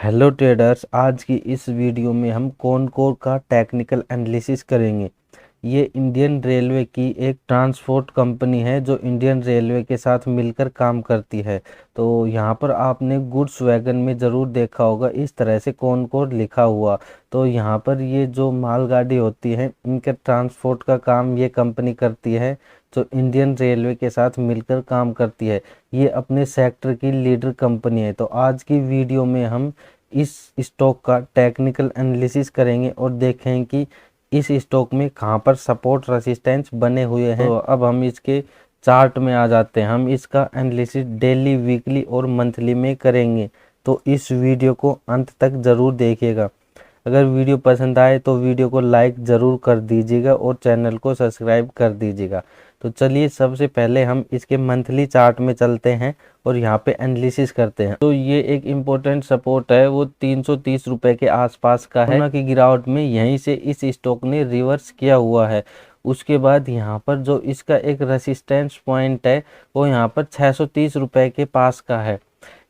Hello traders, आज की इस वीडियो में हम कॉनकोर का टेक्निकल एनालिसिस करेंगे। ये इंडियन रेलवे की एक ट्रांसपोर्ट कंपनी है जो इंडियन रेलवे के साथ मिलकर काम करती है। तो यहाँ पर आपने गुड्स वैगन में ज़रूर देखा होगा इस तरह से कॉनकोर लिखा हुआ। तो यहाँ पर ये जो मालगाड़ी होती है इनके ट्रांसपोर्ट का काम ये कंपनी करती है जो इंडियन रेलवे के साथ मिलकर काम करती है। ये अपने सेक्टर की लीडर कंपनी है। तो आज की वीडियो में हम इस स्टॉक का टेक्निकल एनालिसिस करेंगे और देखें कि इस स्टॉक में कहां पर सपोर्ट रेजिस्टेंस बने हुए हैं। तो अब हम इसके चार्ट में आ जाते हैं। हम इसका एनालिसिस डेली, वीकली और मंथली में करेंगे। तो इस वीडियो को अंत तक ज़रूर देखिएगा। अगर वीडियो पसंद आए तो वीडियो को लाइक ज़रूर कर दीजिएगा और चैनल को सब्सक्राइब कर दीजिएगा। तो चलिए सबसे पहले हम इसके मंथली चार्ट में चलते हैं और यहाँ पे एनालिसिस करते हैं। तो ये एक इम्पोर्टेंट सपोर्ट है, वो 330 रुपये के आसपास का है। कोरोना की गिरावट में यहीं से इस स्टॉक ने रिवर्स किया हुआ है। उसके बाद यहाँ पर जो इसका एक रेसिस्टेंस पॉइंट है वो यहाँ पर 630 रुपये के पास का है।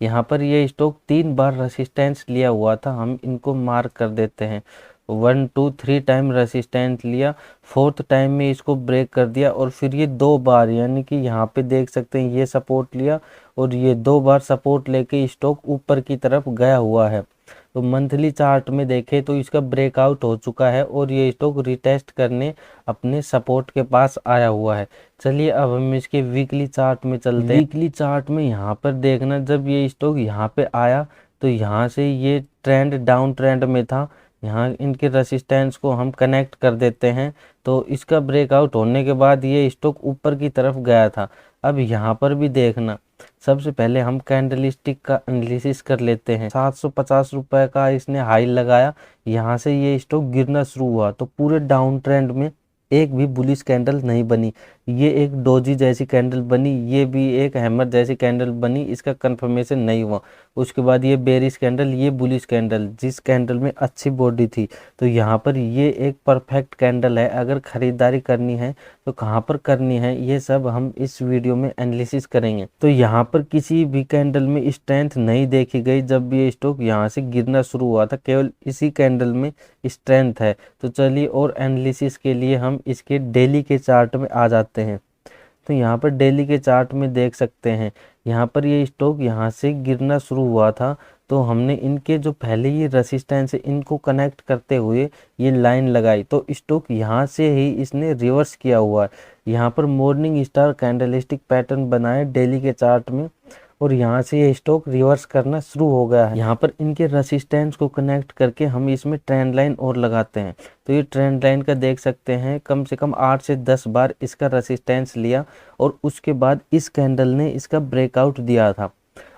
यहाँ पर ये स्टॉक 3 बार रेसिस्टेंस लिया हुआ था, हम इनको मार्क कर देते हैं। 1 2 3 टाइम रेसिस्टेंस लिया, 4th टाइम में इसको ब्रेक कर दिया और फिर ये 2 बार, यानी कि यहाँ पे देख सकते हैं ये सपोर्ट लिया और ये 2 बार सपोर्ट लेके स्टॉक ऊपर की तरफ गया हुआ है। तो मंथली चार्ट में देखें तो इसका ब्रेकआउट हो चुका है और ये स्टॉक रिटेस्ट करने अपने सपोर्ट के पास आया हुआ है। चलिए अब हम इसके वीकली चार्ट में चलते हैं। वीकली चार्ट में यहाँ पर देखना, जब ये स्टॉक यहाँ पे आया तो यहाँ से ये ट्रेंड डाउन ट्रेंड में था। यहाँ इनके रेसिस्टेंस को हम कनेक्ट कर देते हैं। तो इसका ब्रेकआउट होने के बाद ये स्टॉक ऊपर की तरफ गया था। अब यहाँ पर भी देखना, सबसे पहले हम कैंडलस्टिक का एनालिसिस कर लेते हैं। 750 रुपये का इसने हाई लगाया, यहाँ से ये स्टॉक गिरना शुरू हुआ। तो पूरे डाउन ट्रेंड में एक भी बुलिश कैंडल नहीं बनी। ये एक डोजी जैसी कैंडल बनी, ये भी एक हैमर जैसी कैंडल बनी, इसका कंफर्मेशन नहीं हुआ। उसके बाद ये बेरिश कैंडल, ये बुलिश कैंडल, जिस कैंडल में अच्छी बॉडी थी। तो यहाँ पर ये एक परफेक्ट कैंडल है। अगर खरीदारी करनी है तो कहाँ पर करनी है ये सब हम इस वीडियो में एनालिसिस करेंगे। तो यहाँ पर किसी भी कैंडल में स्ट्रेंथ नहीं देखी गई जब ये स्टॉक यहाँ से गिरना शुरू हुआ था, केवल इसी कैंडल में स्ट्रेंथ है। तो चलिए और एनालिसिस के लिए हम इसके डेली के चार्ट में आ जाते हैं। तो यहाँ पर डेली के चार्ट में देख सकते हैं, यहाँ पर ये स्टॉक यहाँ से गिरना शुरू हुआ था। तो हमने इनके जो पहले ये रेसिस्टेंस है इनको कनेक्ट करते हुए ये लाइन लगाई। तो स्टॉक यहाँ से ही इसने रिवर्स किया हुआ है। यहाँ पर मॉर्निंग स्टार कैंडलस्टिक पैटर्न बनाए डेली के चार्ट में और यहाँ से ये स्टॉक रिवर्स करना शुरू हो गया है। यहाँ पर इनके रेसिस्टेंस को कनेक्ट करके हम इसमें ट्रेंड लाइन और लगाते हैं। तो ये ट्रेंड लाइन का देख सकते हैं, कम से कम 8 से 10 बार इसका रेसिस्टेंस लिया और उसके बाद इस कैंडल ने इसका ब्रेकआउट दिया था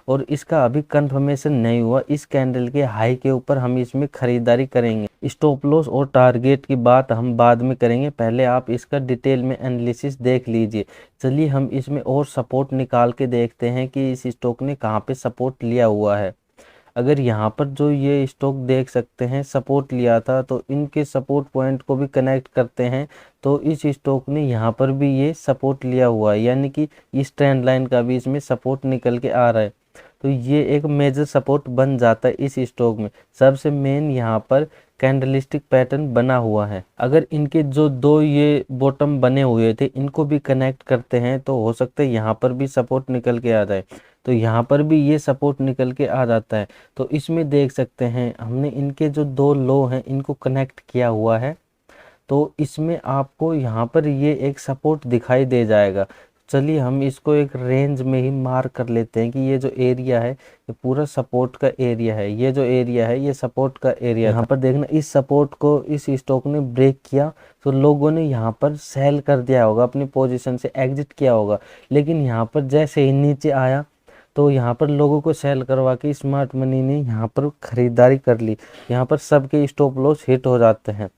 और इसका अभी कंफर्मेशन नहीं हुआ। इस कैंडल के हाई के ऊपर हम इसमें खरीदारी करेंगे। स्टॉप लॉस और टारगेट की बात हम बाद में करेंगे, पहले आप इसका डिटेल में एनालिसिस देख लीजिए। चलिए हम इसमें और सपोर्ट निकाल के देखते हैं कि इस स्टॉक ने कहाँ पे सपोर्ट लिया हुआ है। अगर यहाँ पर जो ये स्टॉक देख सकते हैं सपोर्ट लिया था, तो इनके सपोर्ट पॉइंट को भी कनेक्ट करते हैं तो इस स्टॉक ने यहाँ पर भी ये सपोर्ट लिया हुआ है, यानी कि इस ट्रेंड लाइन का भी इसमें सपोर्ट निकल के आ रहा है। तो ये एक मेजर सपोर्ट बन जाता है इस स्टॉक में। सबसे मेन यहाँ पर कैंडलस्टिक पैटर्न बना हुआ है। अगर इनके जो 2 ये बॉटम बने हुए थे इनको भी कनेक्ट करते हैं तो हो सकता है यहाँ पर भी सपोर्ट निकल के आ जाए। तो यहाँ पर भी ये सपोर्ट निकल के आ जाता है। तो इसमें देख सकते हैं हमने इनके जो 2 लो हैं इनको कनेक्ट किया हुआ है। तो इसमें आपको यहाँ पर ये एक सपोर्ट दिखाई दे जाएगा। चलिए हम इसको एक रेंज में ही मार्क कर लेते हैं कि ये जो एरिया है ये पूरा सपोर्ट का एरिया है। ये जो एरिया है ये सपोर्ट का एरिया। यहाँ पर देखना, इस सपोर्ट को इस स्टॉक ने ब्रेक किया तो लोगों ने यहाँ पर सेल कर दिया होगा, अपनी पोजीशन से एग्जिट किया होगा। लेकिन यहाँ पर जैसे ही नीचे आया तो यहाँ पर लोगों को सेल करवा के स्मार्ट मनी ने यहाँ पर खरीदारी कर ली। यहाँ पर सबके स्टॉप लॉस हिट हो जाते हैं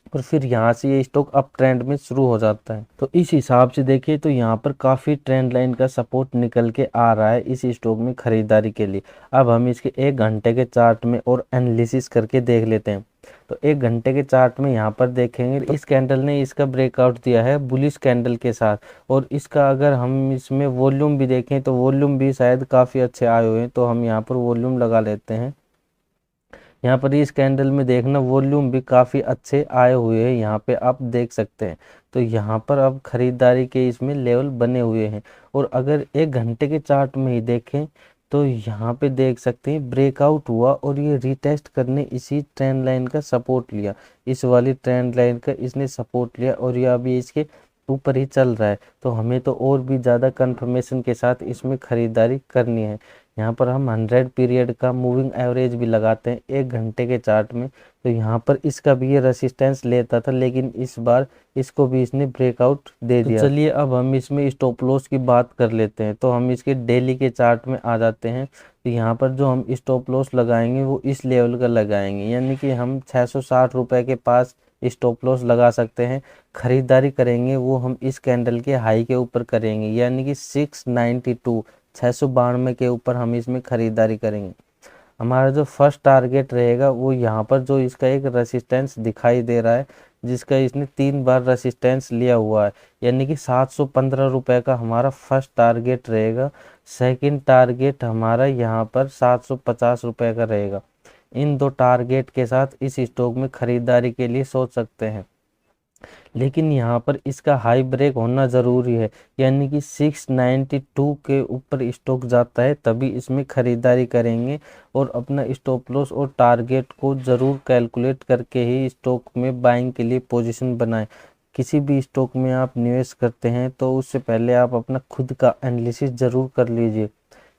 और फिर यहाँ से ये स्टॉक अप ट्रेंड में शुरू हो जाता है। तो इस हिसाब से देखिए तो यहाँ पर काफ़ी ट्रेंड लाइन का सपोर्ट निकल के आ रहा है इस स्टॉक में खरीदारी के लिए। अब हम इसके 1 घंटे के चार्ट में और एनालिसिस करके देख लेते हैं। तो 1 घंटे के चार्ट में यहाँ पर देखेंगे इस कैंडल ने इसका ब्रेकआउट दिया है बुलिश कैंडल के साथ। और इसका अगर हम इसमें वॉल्यूम भी देखें तो वॉल्यूम भी शायद काफ़ी अच्छे आए हुए हैं। तो हम यहाँ पर वॉल्यूम लगा लेते हैं। यहाँ पर इस कैंडल में देखना वॉल्यूम भी काफ़ी अच्छे आए हुए हैं, यहाँ पे आप देख सकते हैं। तो यहाँ पर अब खरीदारी के इसमें लेवल बने हुए हैं। और अगर 1 घंटे के चार्ट में ही देखें तो यहाँ पे देख सकते हैं ब्रेकआउट हुआ और ये रीटेस्ट करने इसी ट्रेंड लाइन का सपोर्ट लिया, इस वाली ट्रेंड लाइन का इसने सपोर्ट लिया और ये अभी इसके ऊपर ही चल रहा है। तो हमें तो और भी ज़्यादा कंफर्मेशन के साथ इसमें ख़रीदारी करनी है। यहाँ पर हम 100 पीरियड का मूविंग एवरेज भी लगाते हैं 1 घंटे के चार्ट में। तो यहाँ पर इसका भी ये रेसिस्टेंस लेता था, लेकिन इस बार इसको भी इसने ब्रेकआउट दे दिया। तो चलिए अब हम इसमें स्टॉप लॉस की बात कर लेते हैं। तो हम इसके डेली के चार्ट में आ जाते हैं। तो यहाँ पर जो हम स्टॉप लॉस लगाएंगे वो इस लेवल का लगाएंगे, यानी कि हम 660 रुपये के पास स्टॉप लॉस लगा सकते हैं। खरीदारी करेंगे वो हम इस कैंडल के हाई के ऊपर करेंगे, यानी कि 692 के ऊपर हम इसमें खरीदारी करेंगे। हमारा जो फर्स्ट टारगेट रहेगा वो यहाँ पर जो इसका एक रेसिस्टेंस दिखाई दे रहा है, जिसका इसने 3 बार रेसिस्टेंस लिया हुआ है, यानी कि 715 रुपये का हमारा फर्स्ट टारगेट रहेगा। सेकंड टारगेट हमारा यहाँ पर 750 रुपये का रहेगा। इन 2 टारगेट के साथ इस स्टॉक में खरीदारी के लिए सोच सकते हैं, लेकिन यहाँ पर इसका हाई ब्रेक होना ज़रूरी है, यानी कि 692 के ऊपर स्टॉक जाता है तभी इसमें ख़रीदारी करेंगे। और अपना स्टॉप लॉस और टारगेट को ज़रूर कैलकुलेट करके ही स्टॉक में बाइंग के लिए पोजीशन बनाएं। किसी भी स्टॉक में आप निवेश करते हैं तो उससे पहले आप अपना खुद का एनालिसिस ज़रूर कर लीजिए।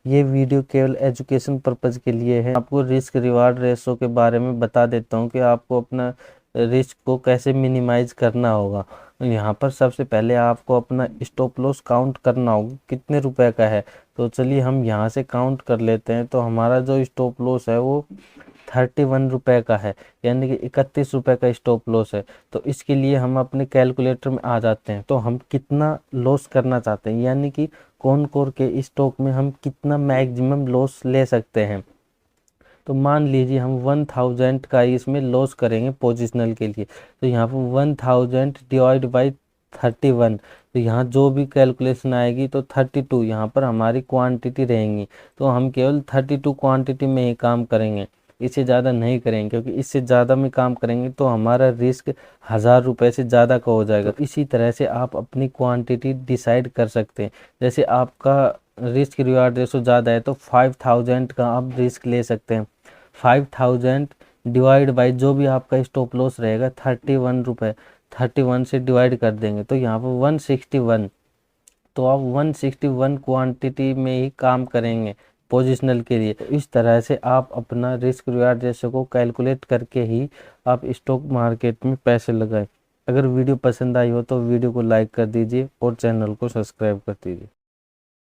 ये वीडियो केवल एजुकेशन पर्पज़ के लिए है। आपको रिस्क रिवार्ड रेशो के बारे में बता देता हूँ कि आपको अपना रिस्क को कैसे मिनिमाइज करना होगा। यहाँ पर सबसे पहले आपको अपना स्टॉप लॉस काउंट करना होगा कितने रुपए का है। तो चलिए हम यहाँ से काउंट कर लेते हैं। तो हमारा जो स्टॉप लॉस है वो 31 रुपये का है, यानी कि 31 रुपये का स्टॉप लॉस है। तो इसके लिए हम अपने कैलकुलेटर में आ जाते हैं। तो हम कितना लॉस करना चाहते हैं, यानी कि कौन कोर के स्टॉक में हम कितना मैक्सिमम लॉस ले सकते हैं। तो मान लीजिए हम 1000 का इसमें लॉस करेंगे पोजिशनल के लिए। तो यहाँ पर 1000 डिवाइड बाई 31, तो यहाँ जो भी कैलकुलेशन आएगी तो 32 यहाँ पर हमारी क्वांटिटी रहेंगी। तो हम केवल 32 क्वांटिटी में ही काम करेंगे, इससे ज़्यादा नहीं करेंगे, क्योंकि इससे ज़्यादा में काम करेंगे तो हमारा रिस्क 1000 रुपये से ज़्यादा का हो जाएगा। तो इसी तरह से आप अपनी क्वांटिटी डिसाइड कर सकते हैं। जैसे आपका रिस्क रिवार्ड रेशो ज़्यादा है तो 5000 का आप रिस्क ले सकते हैं। 5000 डिवाइड बाई जो भी आपका स्टॉप लॉस रहेगा 31 रुपये, 31 से डिवाइड कर देंगे तो यहाँ पर 161। तो आप 161 क्वांटिटी में ही काम करेंगे पोजिशनल के लिए। तो इस तरह से आप अपना रिस्क रिवार्ड रेशो को कैलकुलेट करके ही आप स्टॉक मार्केट में पैसे लगाएं। अगर वीडियो पसंद आई हो तो वीडियो को लाइक कर दीजिए और चैनल को सब्सक्राइब कर दीजिए।